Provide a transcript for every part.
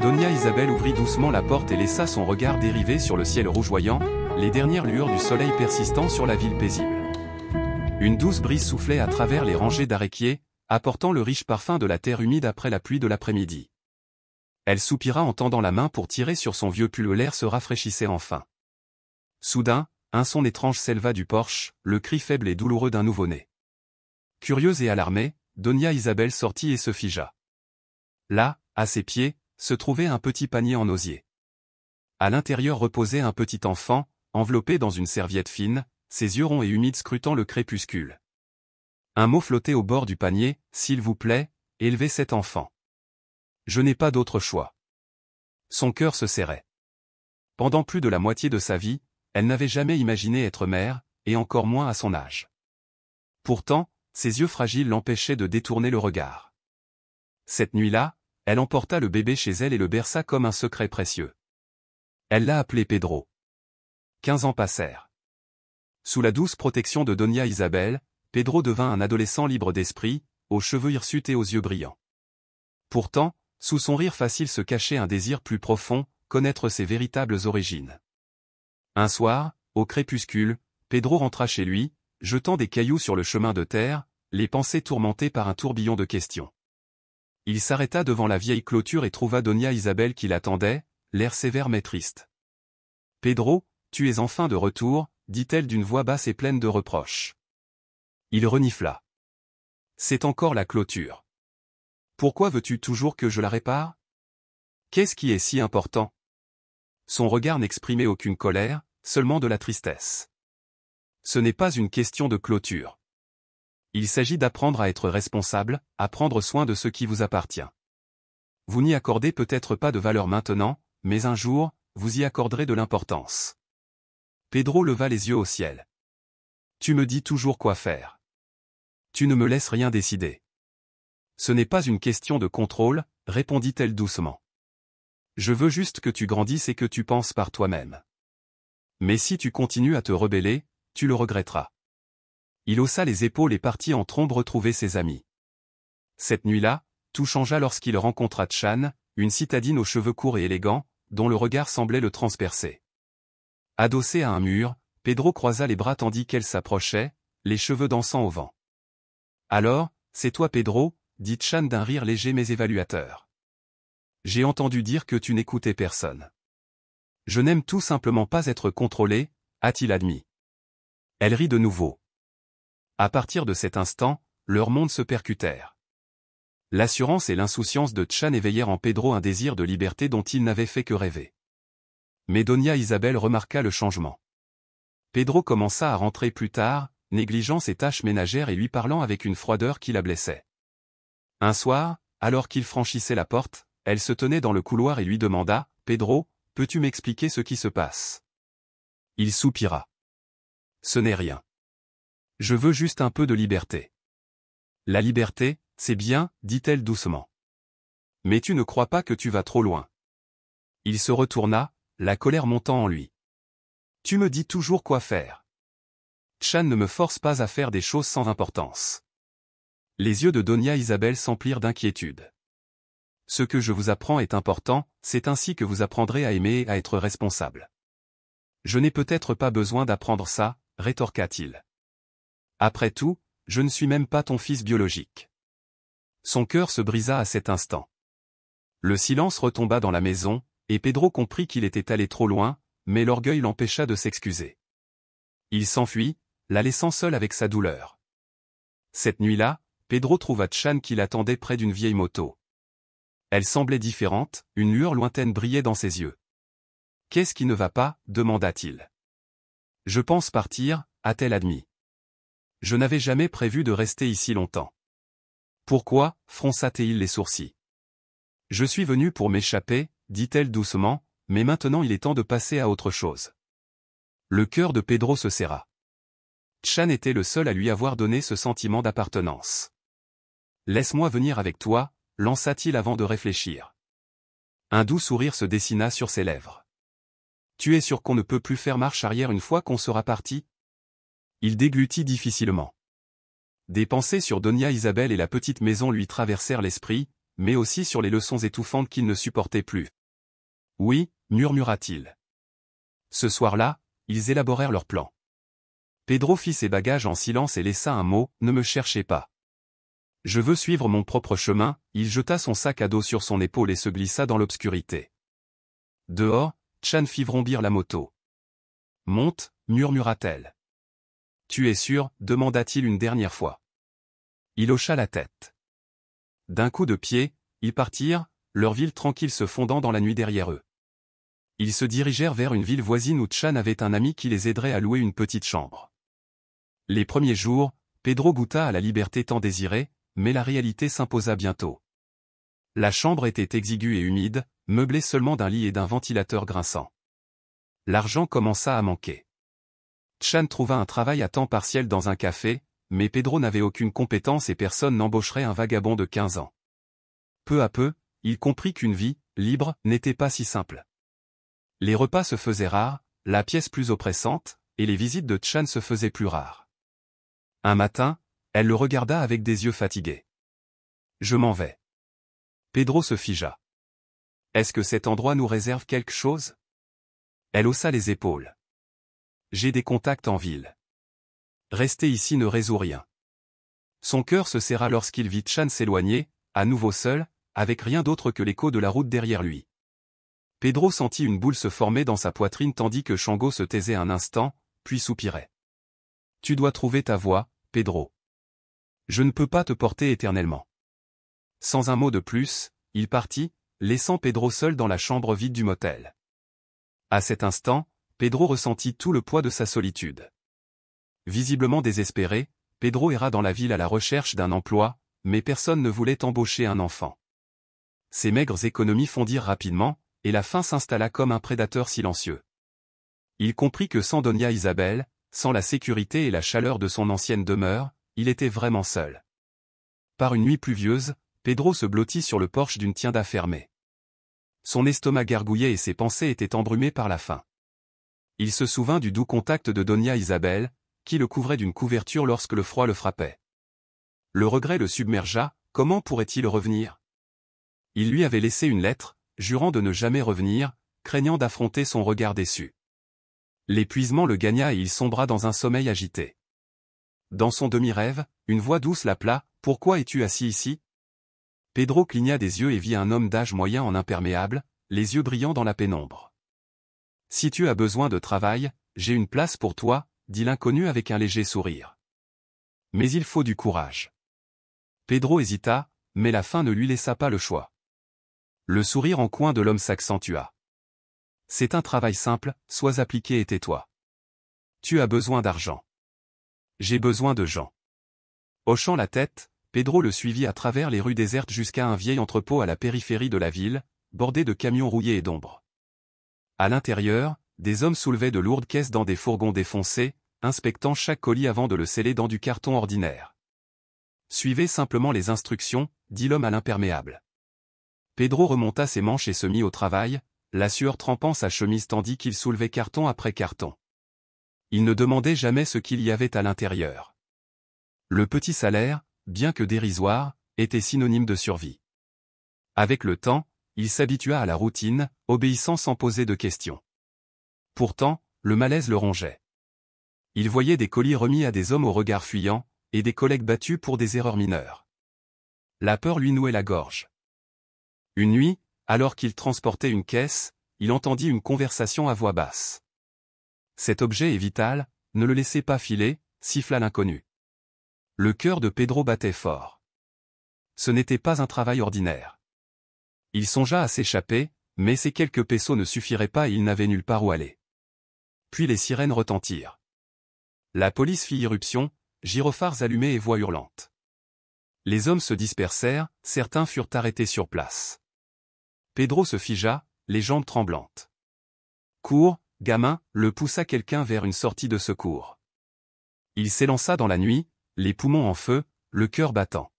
Donia Isabel ouvrit doucement la porte et laissa son regard dériver sur le ciel rougeoyant, les dernières lueurs du soleil persistant sur la ville paisible. Une douce brise soufflait à travers les rangées d'aréquiers, apportant le riche parfum de la terre humide après la pluie de l'après-midi. Elle soupira en tendant la main pour tirer sur son vieux pull, l'air se rafraîchissait enfin. Soudain, un son étrange s'éleva du porche, le cri faible et douloureux d'un nouveau-né. Curieuse et alarmée, Donia Isabel sortit et se figea. Là, à ses pieds, se trouvait un petit panier en osier. À l'intérieur reposait un petit enfant, enveloppé dans une serviette fine, ses yeux ronds et humides scrutant le crépuscule. Un mot flottait au bord du panier, « S'il vous plaît, élevez cet enfant. Je n'ai pas d'autre choix. » Son cœur se serrait. Pendant plus de la moitié de sa vie, elle n'avait jamais imaginé être mère, et encore moins à son âge. Pourtant, ses yeux fragiles l'empêchaient de détourner le regard. Cette nuit-là, elle emporta le bébé chez elle et le berça comme un secret précieux. Elle l'a appelé Pedro. 15 ans passèrent. Sous la douce protection de Donia Isabel, Pedro devint un adolescent libre d'esprit, aux cheveux hirsutes et aux yeux brillants. Pourtant, sous son rire facile se cachait un désir plus profond, connaître ses véritables origines. Un soir, au crépuscule, Pedro rentra chez lui, jetant des cailloux sur le chemin de terre, les pensées tourmentées par un tourbillon de questions. Il s'arrêta devant la vieille clôture et trouva Donia Isabel qui l'attendait, l'air sévère mais triste. « Pedro, tu es enfin de retour » dit-elle d'une voix basse et pleine de reproches. Il renifla. « C'est encore la clôture. Pourquoi veux-tu toujours que je la répare? Qu'est-ce qui est si important ?» Son regard n'exprimait aucune colère, seulement de la tristesse. « Ce n'est pas une question de clôture. Il s'agit d'apprendre à être responsable, à prendre soin de ce qui vous appartient. Vous n'y accordez peut-être pas de valeur maintenant, mais un jour, vous y accorderez de l'importance. » Pedro leva les yeux au ciel. « Tu me dis toujours quoi faire. Tu ne me laisses rien décider. »« Ce n'est pas une question de contrôle, » répondit-elle doucement. « Je veux juste que tu grandisses et que tu penses par toi-même. Mais si tu continues à te rebeller, tu le regretteras. » Il haussa les épaules et partit en trombe retrouver ses amis. Cette nuit-là, tout changea lorsqu'il rencontra Chan, une citadine aux cheveux courts et élégants, dont le regard semblait le transpercer. Adossé à un mur, Pedro croisa les bras tandis qu'elle s'approchait, les cheveux dansant au vent. « Alors, c'est toi Pedro » dit Chan d'un rire léger mais évaluateur. « J'ai entendu dire que tu n'écoutais personne. Je n'aime tout simplement pas être contrôlé, a-t-il admis. » Elle rit de nouveau. À partir de cet instant, leurs mondes se percutèrent. L'assurance et l'insouciance de Chan éveillèrent en Pedro un désir de liberté dont il n'avait fait que rêver. Mais Donia Isabel remarqua le changement. Pedro commença à rentrer plus tard, négligeant ses tâches ménagères et lui parlant avec une froideur qui la blessait. Un soir, alors qu'il franchissait la porte, elle se tenait dans le couloir et lui demanda « Pedro, peux-tu m'expliquer ce qui se passe ?» Il soupira. « Ce n'est rien. Je veux juste un peu de liberté. » « La liberté, c'est bien, » dit-elle doucement. « Mais tu ne crois pas que tu vas trop loin. » Il se retourna, la colère montant en lui. « Tu me dis toujours quoi faire. Chan ne me force pas à faire des choses sans importance. » Les yeux de Donia Isabel s'emplirent d'inquiétude. « Ce que je vous apprends est important, c'est ainsi que vous apprendrez à aimer et à être responsable. »« Je n'ai peut-être pas besoin d'apprendre ça, » rétorqua-t-il. « Après tout, je ne suis même pas ton fils biologique. » Son cœur se brisa à cet instant. Le silence retomba dans la maison, et Pedro comprit qu'il était allé trop loin, mais l'orgueil l'empêcha de s'excuser. Il s'enfuit, la laissant seule avec sa douleur. Cette nuit-là, Pedro trouva Chan qui l'attendait près d'une vieille moto. Elle semblait différente, une lueur lointaine brillait dans ses yeux. « Qu'est-ce qui ne va pas ?» demanda-t-il. « Je pense partir » a-t-elle admis. « Je n'avais jamais prévu de rester ici longtemps. »« Pourquoi ?» fronça-t-il les sourcils. « Je suis venu pour m'échapper, » dit-elle doucement, « mais maintenant il est temps de passer à autre chose. » Le cœur de Pedro se serra. Chan était le seul à lui avoir donné ce sentiment d'appartenance. « Laisse-moi venir avec toi » lança-t-il avant de réfléchir. Un doux sourire se dessina sur ses lèvres. « Tu es sûr qu'on ne peut plus faire marche arrière une fois qu'on sera parti ?» Il déglutit difficilement. Des pensées sur Donia Isabel et la petite maison lui traversèrent l'esprit, mais aussi sur les leçons étouffantes qu'il ne supportait plus. Oui, murmura-t-il. Ce soir-là, ils élaborèrent leur plan. Pedro fit ses bagages en silence et laissa un mot, « Ne me cherchez pas. Je veux suivre mon propre chemin », il jeta son sac à dos sur son épaule et se glissa dans l'obscurité. Dehors, Chan fit vrombir la moto. « Monte », murmura-t-elle. « Tu es sûr ?» demanda-t-il une dernière fois. Il hocha la tête. D'un coup de pied, ils partirent, leur ville tranquille se fondant dans la nuit derrière eux. Ils se dirigèrent vers une ville voisine où Chan avait un ami qui les aiderait à louer une petite chambre. Les premiers jours, Pedro goûta à la liberté tant désirée, mais la réalité s'imposa bientôt. La chambre était exiguë et humide, meublée seulement d'un lit et d'un ventilateur grinçant. L'argent commença à manquer. Chan trouva un travail à temps partiel dans un café, mais Pedro n'avait aucune compétence et personne n'embaucherait un vagabond de 15 ans. Peu à peu, il comprit qu'une vie, libre, n'était pas si simple. Les repas se faisaient rares, la pièce plus oppressante, et les visites de Chan se faisaient plus rares. Un matin, elle le regarda avec des yeux fatigués. « Je m'en vais. » Pedro se figea. « Est-ce que cet endroit nous réserve quelque chose ?» Elle haussa les épaules. « J'ai des contacts en ville. Rester ici ne résout rien. » Son cœur se serra lorsqu'il vit Chan s'éloigner, à nouveau seul, avec rien d'autre que l'écho de la route derrière lui. Pedro sentit une boule se former dans sa poitrine tandis que Shango se taisait un instant, puis soupirait. « Tu dois trouver ta voie, Pedro. Je ne peux pas te porter éternellement. » Sans un mot de plus, il partit, laissant Pedro seul dans la chambre vide du motel. À cet instant, Pedro ressentit tout le poids de sa solitude. Visiblement désespéré, Pedro erra dans la ville à la recherche d'un emploi, mais personne ne voulait embaucher un enfant. Ses maigres économies fondirent rapidement, et la faim s'installa comme un prédateur silencieux. Il comprit que sans Doña Isabel, sans la sécurité et la chaleur de son ancienne demeure, il était vraiment seul. Par une nuit pluvieuse, Pedro se blottit sur le porche d'une tienda fermée. Son estomac gargouillait et ses pensées étaient embrumées par la faim. Il se souvint du doux contact de Doña Isabel, qui le couvrait d'une couverture lorsque le froid le frappait. Le regret le submergea, comment pourrait-il revenir? Il lui avait laissé une lettre, jurant de ne jamais revenir, craignant d'affronter son regard déçu. L'épuisement le gagna et il sombra dans un sommeil agité. Dans son demi-rêve, une voix douce l'appela, « Pourquoi es-tu assis ici ?» Pedro cligna des yeux et vit un homme d'âge moyen en imperméable, les yeux brillants dans la pénombre. « Si tu as besoin de travail, j'ai une place pour toi, » dit l'inconnu avec un léger sourire. « Mais il faut du courage. » Pedro hésita, mais la faim ne lui laissa pas le choix. Le sourire en coin de l'homme s'accentua. « C'est un travail simple, sois appliqué et tais-toi. Tu as besoin d'argent. J'ai besoin de gens. » Hochant la tête, Pedro le suivit à travers les rues désertes jusqu'à un vieil entrepôt à la périphérie de la ville, bordé de camions rouillés et d'ombre. À l'intérieur, des hommes soulevaient de lourdes caisses dans des fourgons défoncés, inspectant chaque colis avant de le sceller dans du carton ordinaire. « Suivez simplement les instructions, » dit l'homme à l'imperméable. Pedro remonta ses manches et se mit au travail, la sueur trempant sa chemise tandis qu'il soulevait carton après carton. Il ne demandait jamais ce qu'il y avait à l'intérieur. Le petit salaire, bien que dérisoire, était synonyme de survie. Avec le temps, il s'habitua à la routine, obéissant sans poser de questions. Pourtant, le malaise le rongeait. Il voyait des colis remis à des hommes au regard fuyant, et des collègues battus pour des erreurs mineures. La peur lui nouait la gorge. Une nuit, alors qu'il transportait une caisse, il entendit une conversation à voix basse. « Cet objet est vital, ne le laissez pas filer », siffla l'inconnu. Le cœur de Pedro battait fort. Ce n'était pas un travail ordinaire. Il songea à s'échapper, mais ces quelques pesos ne suffiraient pas et il n'avait nulle part où aller. Puis les sirènes retentirent. La police fit irruption, gyrophares allumés et voix hurlante. Les hommes se dispersèrent, certains furent arrêtés sur place. Pedro se figea, les jambes tremblantes. « Cours, gamin !» le poussa quelqu'un vers une sortie de secours. Il s'élança dans la nuit, les poumons en feu, le cœur battant.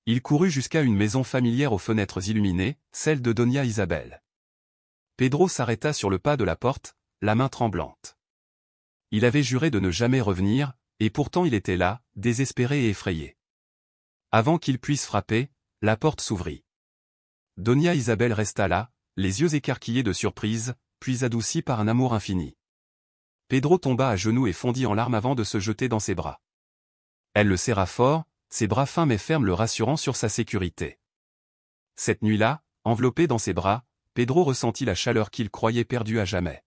Il courut jusqu'à une maison familière aux fenêtres illuminées, celle de Doña Isabel. Pedro s'arrêta sur le pas de la porte, la main tremblante. Il avait juré de ne jamais revenir, et pourtant il était là, désespéré et effrayé. Avant qu'il puisse frapper, la porte s'ouvrit. Donia Isabel resta là, les yeux écarquillés de surprise, puis adoucis par un amour infini. Pedro tomba à genoux et fondit en larmes avant de se jeter dans ses bras. Elle le serra fort, ses bras fins mais fermes le rassurant sur sa sécurité. Cette nuit-là, enveloppé dans ses bras, Pedro ressentit la chaleur qu'il croyait perdue à jamais.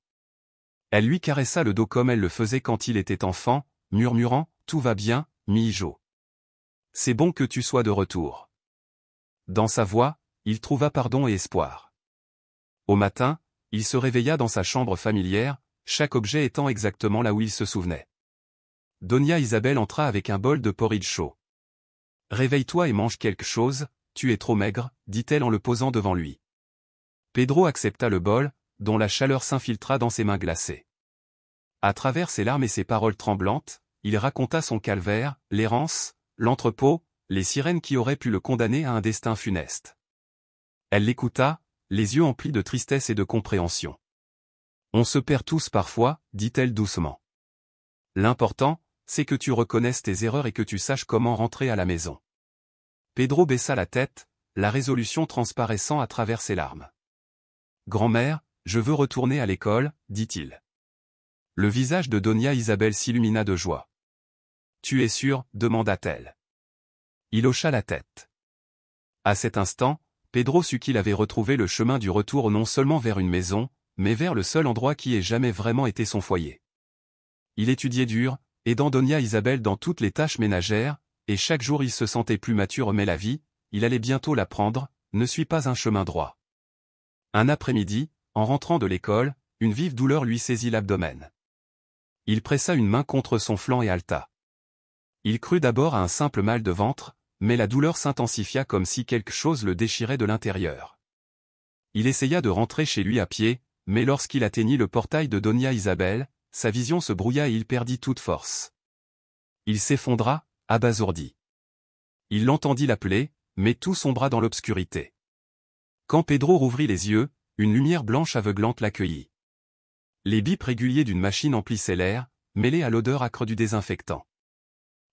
Elle lui caressa le dos comme elle le faisait quand il était enfant, murmurant « Tout va bien, mi-hijo. C'est bon que tu sois de retour. » Dans sa voix, il trouva pardon et espoir. Au matin, il se réveilla dans sa chambre familière, chaque objet étant exactement là où il se souvenait. Donia Isabel entra avec un bol de porridge chaud. « Réveille-toi et mange quelque chose, tu es trop maigre, dit-elle en le posant devant lui. Pedro accepta le bol, dont la chaleur s'infiltra dans ses mains glacées. À travers ses larmes et ses paroles tremblantes, il raconta son calvaire, l'errance, l'entrepôt, les sirènes qui auraient pu le condamner à un destin funeste. Elle l'écouta, les yeux emplis de tristesse et de compréhension. « On se perd tous parfois, dit-elle doucement. L'important, c'est que tu reconnaisses tes erreurs et que tu saches comment rentrer à la maison. » Pedro baissa la tête, la résolution transparaissant à travers ses larmes. « Grand-mère, je veux retourner à l'école, dit-il. » Le visage de Donia Isabel s'illumina de joie. « Tu es sûr ?» demanda-t-elle. Il hocha la tête. À cet instant, Pedro sut qu'il avait retrouvé le chemin du retour non seulement vers une maison, mais vers le seul endroit qui ait jamais vraiment été son foyer. Il étudiait dur, aidant Donia Isabel dans toutes les tâches ménagères, et chaque jour il se sentait plus mature mais la vie, il allait bientôt l'apprendre, ne suit pas un chemin droit. Un après-midi, en rentrant de l'école, une vive douleur lui saisit l'abdomen. Il pressa une main contre son flanc et haleta. Il crut d'abord à un simple mal de ventre, mais la douleur s'intensifia comme si quelque chose le déchirait de l'intérieur. Il essaya de rentrer chez lui à pied, mais lorsqu'il atteignit le portail de Donia Isabel, sa vision se brouilla et il perdit toute force. Il s'effondra, abasourdi. Il l'entendit l'appeler, mais tout sombra dans l'obscurité. Quand Pedro rouvrit les yeux, une lumière blanche aveuglante l'accueillit. Les bips réguliers d'une machine emplissaient l'air, mêlés à l'odeur âcre du désinfectant.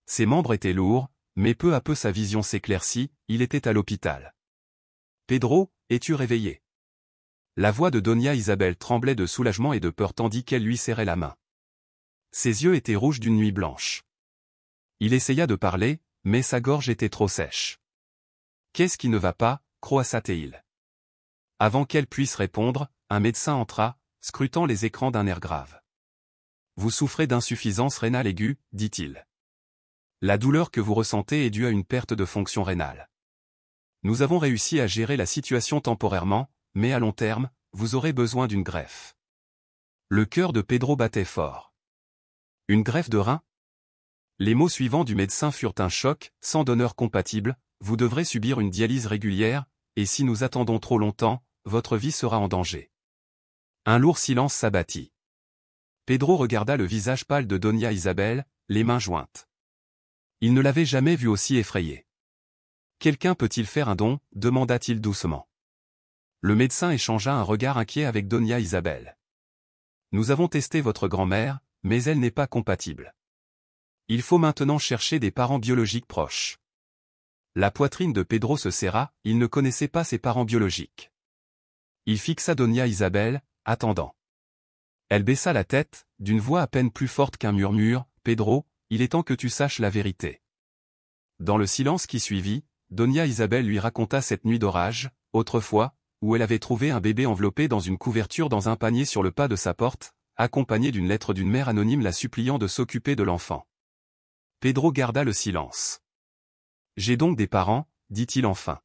Ses membres étaient lourds, mais peu à peu sa vision s'éclaircit, il était à l'hôpital. « Pedro, es-tu réveillé ?» La voix de Donia Isabel tremblait de soulagement et de peur tandis qu'elle lui serrait la main. Ses yeux étaient rouges d'une nuit blanche. Il essaya de parler, mais sa gorge était trop sèche. « Qu'est-ce qui ne va pas ?» croassa-t-il. Avant qu'elle puisse répondre, un médecin entra, scrutant les écrans d'un air grave. « Vous souffrez d'insuffisance rénale aiguë, dit-il. La douleur que vous ressentez est due à une perte de fonction rénale. Nous avons réussi à gérer la situation temporairement, mais à long terme, vous aurez besoin d'une greffe. » Le cœur de Pedro battait fort. « Une greffe de rein ?» Les mots suivants du médecin furent un choc, sans donneur compatible, vous devrez subir une dialyse régulière, et si nous attendons trop longtemps, votre vie sera en danger. Un lourd silence s'abattit. Pedro regarda le visage pâle de Donia Isabel, les mains jointes. Il ne l'avait jamais vue aussi effrayée. « Quelqu'un peut-il faire un don ?» demanda-t-il doucement. Le médecin échangea un regard inquiet avec Donia Isabel. « Nous avons testé votre grand-mère, mais elle n'est pas compatible. Il faut maintenant chercher des parents biologiques proches. » La poitrine de Pedro se serra, il ne connaissait pas ses parents biologiques. Il fixa Donia Isabel, attendant. Elle baissa la tête, d'une voix à peine plus forte qu'un murmure, « Pedro, il est temps que tu saches la vérité. » Dans le silence qui suivit, Donia Isabel lui raconta cette nuit d'orage, autrefois, où elle avait trouvé un bébé enveloppé dans une couverture dans un panier sur le pas de sa porte, accompagné d'une lettre d'une mère anonyme la suppliant de s'occuper de l'enfant. Pedro garda le silence. « J'ai donc des parents, dit-il enfin.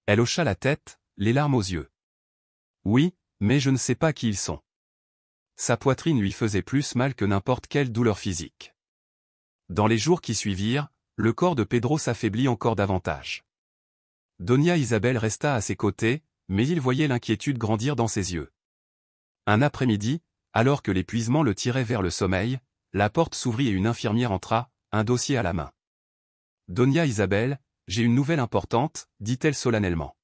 Elle hocha la tête, les larmes aux yeux. « Oui, mais je ne sais pas qui ils sont. » Sa poitrine lui faisait plus mal que n'importe quelle douleur physique. Dans les jours qui suivirent, le corps de Pedro s'affaiblit encore davantage. Donia Isabel resta à ses côtés, mais il voyait l'inquiétude grandir dans ses yeux. Un après-midi, alors que l'épuisement le tirait vers le sommeil, la porte s'ouvrit et une infirmière entra, un dossier à la main. « Donia Isabel, j'ai une nouvelle importante, dit-elle solennellement.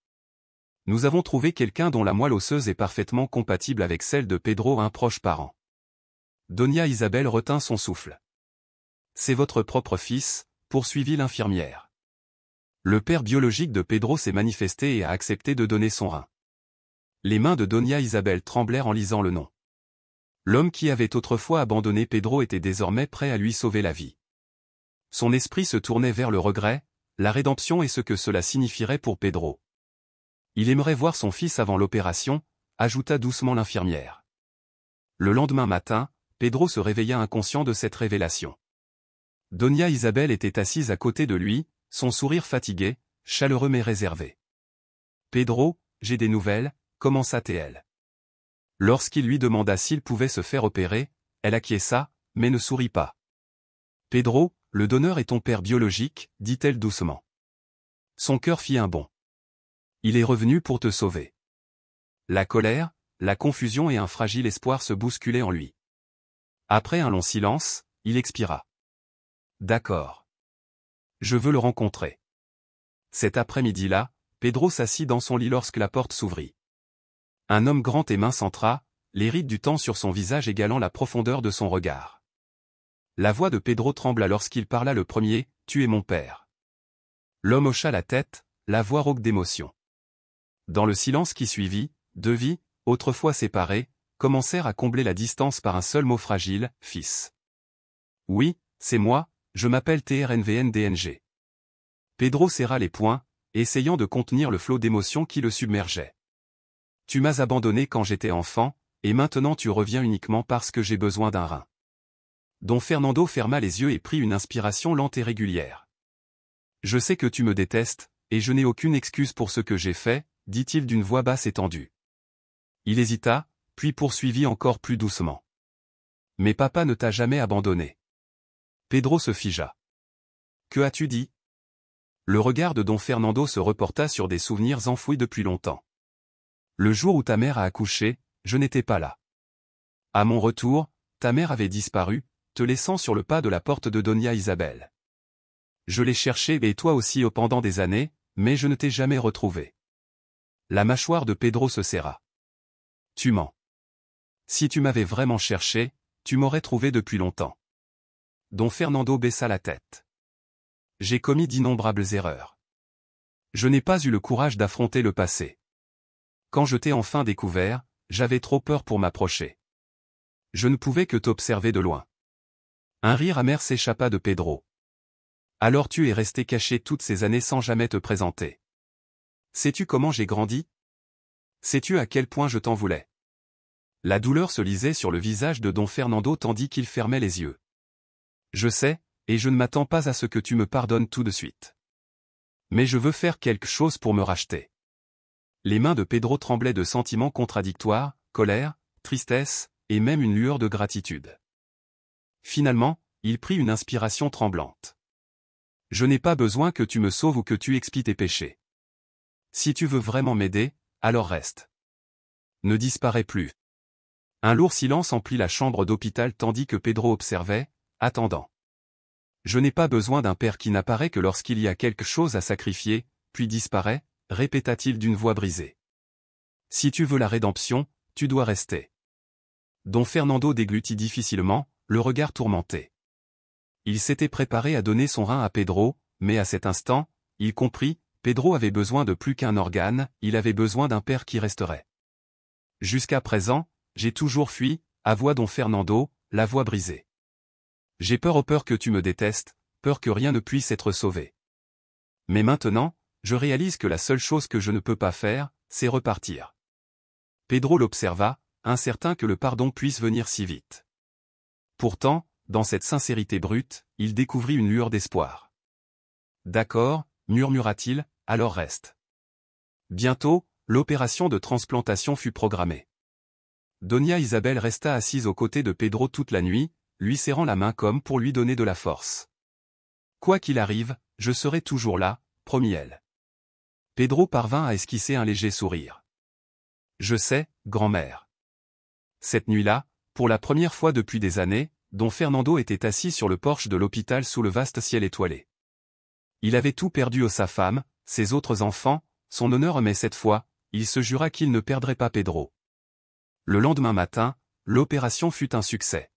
Nous avons trouvé quelqu'un dont la moelle osseuse est parfaitement compatible avec celle de Pedro, un proche parent. » Donia Isabel retint son souffle. « C'est votre propre fils, poursuivit l'infirmière. Le père biologique de Pedro s'est manifesté et a accepté de donner son rein. Les mains de Doña Isabel tremblèrent en lisant le nom. L'homme qui avait autrefois abandonné Pedro était désormais prêt à lui sauver la vie. Son esprit se tournait vers le regret, la rédemption et ce que cela signifierait pour Pedro. Il aimerait voir son fils avant l'opération, ajouta doucement l'infirmière. Le lendemain matin, Pedro se réveilla inconscient de cette révélation. Doña Isabel était assise à côté de lui, son sourire fatigué, chaleureux mais réservé. « Pedro, j'ai des nouvelles, commença-t-elle. Lorsqu'il lui demanda s'il pouvait se faire opérer, elle acquiesça, mais ne sourit pas. « Pedro, le donneur est ton père biologique, dit-elle doucement. Son cœur fit un bond. Il est revenu pour te sauver. La colère, la confusion et un fragile espoir se bousculaient en lui. Après un long silence, il expira. D'accord. Je veux le rencontrer. Cet après-midi-là, Pedro s'assit dans son lit lorsque la porte s'ouvrit. Un homme grand et mince entra, les rides du temps sur son visage égalant la profondeur de son regard. La voix de Pedro trembla lorsqu'il parla le premier, « Tu es mon père ». L'homme hocha la tête, la voix rauque d'émotion. Dans le silence qui suivit, deux vies, autrefois séparées, commencèrent à combler la distance par un seul mot fragile, « fils ». Oui, c'est moi, je m'appelle TRNVNDNG. Pedro serra les poings, essayant de contenir le flot d'émotions qui le submergeait. Tu m'as abandonné quand j'étais enfant, et maintenant tu reviens uniquement parce que j'ai besoin d'un rein. Don Fernando ferma les yeux et prit une inspiration lente et régulière. Je sais que tu me détestes, et je n'ai aucune excuse pour ce que j'ai fait, dit-il d'une voix basse et tendue. Il hésita, puis poursuivit encore plus doucement. Mais papa ne t'a jamais abandonné. Pedro se figea. Que as-tu dit? Le regard de Don Fernando se reporta sur des souvenirs enfouis depuis longtemps. Le jour où ta mère a accouché, je n'étais pas là. À mon retour, ta mère avait disparu, te laissant sur le pas de la porte de Doña Isabel. Je l'ai cherchée et toi aussi pendant des années, mais je ne t'ai jamais retrouvé. La mâchoire de Pedro se serra. Tu mens. Si tu m'avais vraiment cherché, tu m'aurais trouvé depuis longtemps. Don Fernando baissa la tête. J'ai commis d'innombrables erreurs. Je n'ai pas eu le courage d'affronter le passé. Quand je t'ai enfin découvert, j'avais trop peur pour m'approcher. Je ne pouvais que t'observer de loin. Un rire amer s'échappa de Pedro. Alors tu es resté caché toutes ces années sans jamais te présenter. Sais-tu comment j'ai grandi? Sais-tu à quel point je t'en voulais? La douleur se lisait sur le visage de Don Fernando tandis qu'il fermait les yeux. Je sais, et je ne m'attends pas à ce que tu me pardonnes tout de suite. Mais je veux faire quelque chose pour me racheter. Les mains de Pedro tremblaient de sentiments contradictoires, colère, tristesse, et même une lueur de gratitude. Finalement, il prit une inspiration tremblante. Je n'ai pas besoin que tu me sauves ou que tu expies tes péchés. Si tu veux vraiment m'aider, alors reste. Ne disparais plus. Un lourd silence emplit la chambre d'hôpital tandis que Pedro observait, attendant. Je n'ai pas besoin d'un père qui n'apparaît que lorsqu'il y a quelque chose à sacrifier, puis disparaît, répéta-t-il d'une voix brisée. Si tu veux la rédemption, tu dois rester. Don Fernando déglutit difficilement, le regard tourmenté. Il s'était préparé à donner son rein à Pedro, mais à cet instant, il comprit, Pedro avait besoin de plus qu'un organe, il avait besoin d'un père qui resterait. Jusqu'à présent, j'ai toujours fui, avoua Don Fernando, la voix brisée. J'ai peur que tu me détestes, peur que rien ne puisse être sauvé. Mais maintenant, je réalise que la seule chose que je ne peux pas faire, c'est repartir. Pedro l'observa, incertain que le pardon puisse venir si vite. Pourtant, dans cette sincérité brute, il découvrit une lueur d'espoir. D'accord, murmura-t-il, alors reste. Bientôt, l'opération de transplantation fut programmée. Doña Isabel resta assise aux côtés de Pedro toute la nuit, lui serrant la main comme pour lui donner de la force. Quoi qu'il arrive, je serai toujours là, promit-elle. Pedro parvint à esquisser un léger sourire. Je sais, grand-mère. Cette nuit-là, pour la première fois depuis des années, Don Fernando était assis sur le porche de l'hôpital sous le vaste ciel étoilé. Il avait tout perdu sa femme, ses autres enfants, son honneur mais cette fois, il se jura qu'il ne perdrait pas Pedro. Le lendemain matin, l'opération fut un succès.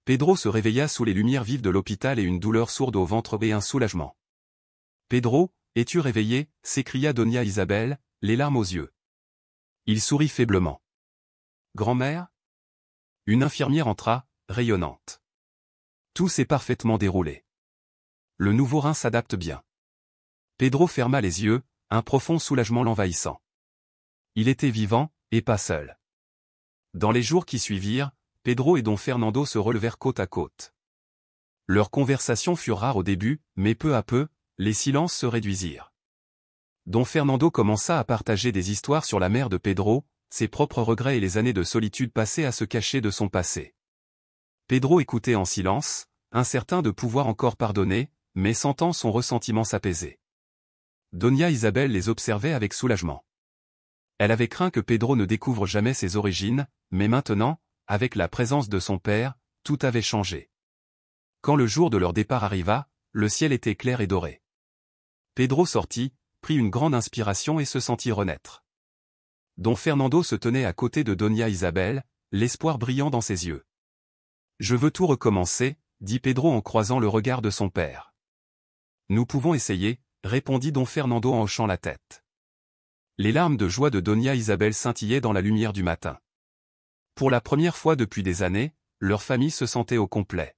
Pedro se réveilla sous les lumières vives de l'hôpital et une douleur sourde au ventre et un soulagement. Pedro, es-tu réveillé » s'écria Doña Isabel, les larmes aux yeux. Il sourit faiblement. « Grand-mère » Une infirmière entra, rayonnante. Tout s'est parfaitement déroulé. Le nouveau rein s'adapte bien. Pedro ferma les yeux, un profond soulagement l'envahissant. Il était vivant, et pas seul. Dans les jours qui suivirent, Pedro et Don Fernando se relevèrent côte à côte. Leurs conversations furent rares au début, mais peu à peu, les silences se réduisirent. Don Fernando commença à partager des histoires sur la mère de Pedro, ses propres regrets et les années de solitude passées à se cacher de son passé. Pedro écoutait en silence, incertain de pouvoir encore pardonner, mais sentant son ressentiment s'apaiser. Doña Isabel les observait avec soulagement. Elle avait craint que Pedro ne découvre jamais ses origines, mais maintenant, avec la présence de son père, tout avait changé. Quand le jour de leur départ arriva, le ciel était clair et doré. Pedro sortit, prit une grande inspiration et se sentit renaître. Don Fernando se tenait à côté de Doña Isabel, l'espoir brillant dans ses yeux. « Je veux tout recommencer » dit Pedro en croisant le regard de son père. « Nous pouvons essayer » répondit Don Fernando en hochant la tête. Les larmes de joie de Doña Isabel scintillaient dans la lumière du matin. Pour la première fois depuis des années, leur famille se sentait au complet.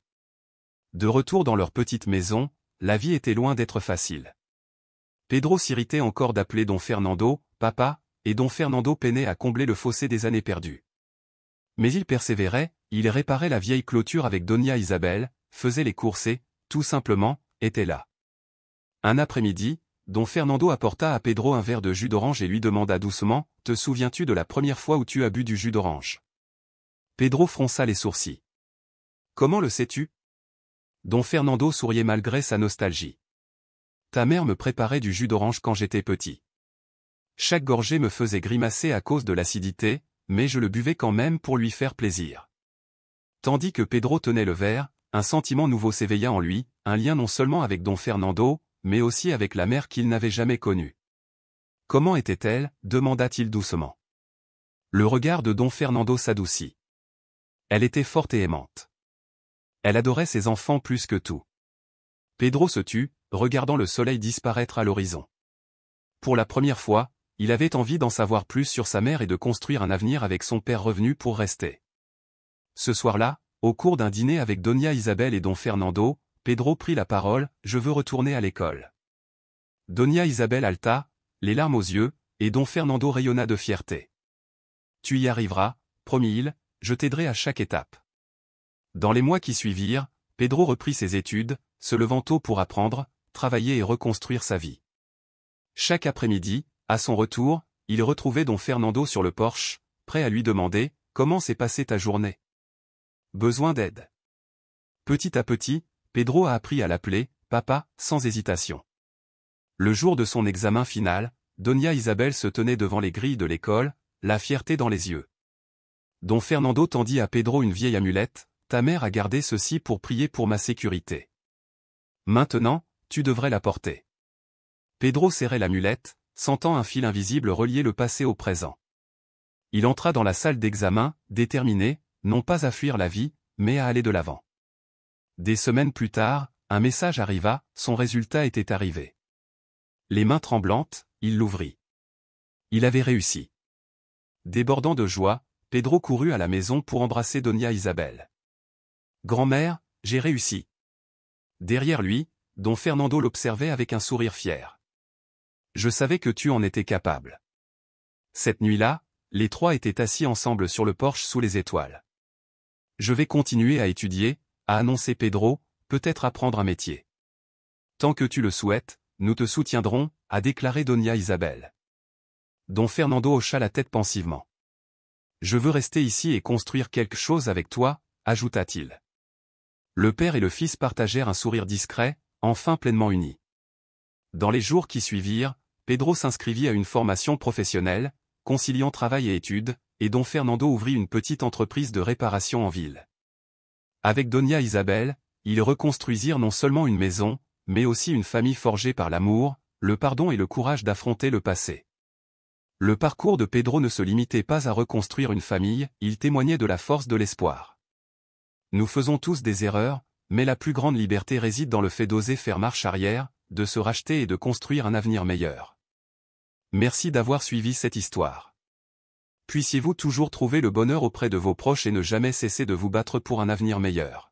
De retour dans leur petite maison, la vie était loin d'être facile. Pedro s'irritait encore d'appeler Don Fernando « papa », et Don Fernando peinait à combler le fossé des années perdues. Mais il persévérait, il réparait la vieille clôture avec Doña Isabel, faisait les courses et, tout simplement, était là. Un après-midi, Don Fernando apporta à Pedro un verre de jus d'orange et lui demanda doucement « Te souviens-tu de la première fois où tu as bu du jus d'orange » Pedro fronça les sourcils. « Comment le sais-tu » Don Fernando souriait malgré sa nostalgie. « Ta mère me préparait du jus d'orange quand j'étais petit. Chaque gorgée me faisait grimacer à cause de l'acidité, mais je le buvais quand même pour lui faire plaisir. » Tandis que Pedro tenait le verre, un sentiment nouveau s'éveilla en lui, un lien non seulement avec Don Fernando, mais aussi avec la mère qu'il n'avait jamais connue. « Comment était-elle » demanda-t-il doucement. Le regard de Don Fernando s'adoucit. Elle était forte et aimante. Elle adorait ses enfants plus que tout. Pedro se tut, regardant le soleil disparaître à l'horizon. Pour la première fois, il avait envie d'en savoir plus sur sa mère et de construire un avenir avec son père revenu pour rester. Ce soir-là, au cours d'un dîner avec Doña Isabel et Don Fernando, Pedro prit la parole « Je veux retourner à l'école ». Doña Isabel halta, les larmes aux yeux, et Don Fernando rayonna de fierté. « Tu y arriveras, promit-il, je t'aiderai à chaque étape. » Dans les mois qui suivirent, Pedro reprit ses études, se levant tôt pour apprendre, travailler et reconstruire sa vie. Chaque après-midi, à son retour, il retrouvait Don Fernando sur le porche, prêt à lui demander « Comment s'est passée ta journée ? Besoin d'aide ?» Petit à petit, Pedro a appris à l'appeler « papa » sans hésitation. Le jour de son examen final, Doña Isabel se tenait devant les grilles de l'école, la fierté dans les yeux. Don Fernando tendit à Pedro une vieille amulette, « Ta mère a gardé ceci pour prier pour ma sécurité. Maintenant, tu devrais la porter. » Pedro serrait l'amulette, sentant un fil invisible relier le passé au présent. Il entra dans la salle d'examen, déterminé, non pas à fuir la vie, mais à aller de l'avant. Des semaines plus tard, un message arriva, son résultat était arrivé. Les mains tremblantes, il l'ouvrit. Il avait réussi. Débordant de joie, Pedro courut à la maison pour embrasser Doña Isabel. « Grand-mère, j'ai réussi. » Derrière lui, Don Fernando l'observait avec un sourire fier. « Je savais que tu en étais capable. » Cette nuit-là, les trois étaient assis ensemble sur le porche sous les étoiles. « Je vais continuer à étudier, » a annoncé Pedro, « peut-être apprendre un métier. »« Tant que tu le souhaites, nous te soutiendrons, » a déclaré Doña Isabel. Don Fernando hocha la tête pensivement. « Je veux rester ici et construire quelque chose avec toi, » ajouta-t-il. Le père et le fils partagèrent un sourire discret, enfin pleinement unis. Dans les jours qui suivirent, Pedro s'inscrivit à une formation professionnelle, conciliant travail et études, et Don Fernando ouvrit une petite entreprise de réparation en ville. Avec Doña Isabel, ils reconstruisirent non seulement une maison, mais aussi une famille forgée par l'amour, le pardon et le courage d'affronter le passé. Le parcours de Pedro ne se limitait pas à reconstruire une famille, il témoignait de la force de l'espoir. Nous faisons tous des erreurs, mais la plus grande liberté réside dans le fait d'oser faire marche arrière, de se racheter et de construire un avenir meilleur. Merci d'avoir suivi cette histoire. Puissiez-vous toujours trouver le bonheur auprès de vos proches et ne jamais cesser de vous battre pour un avenir meilleur.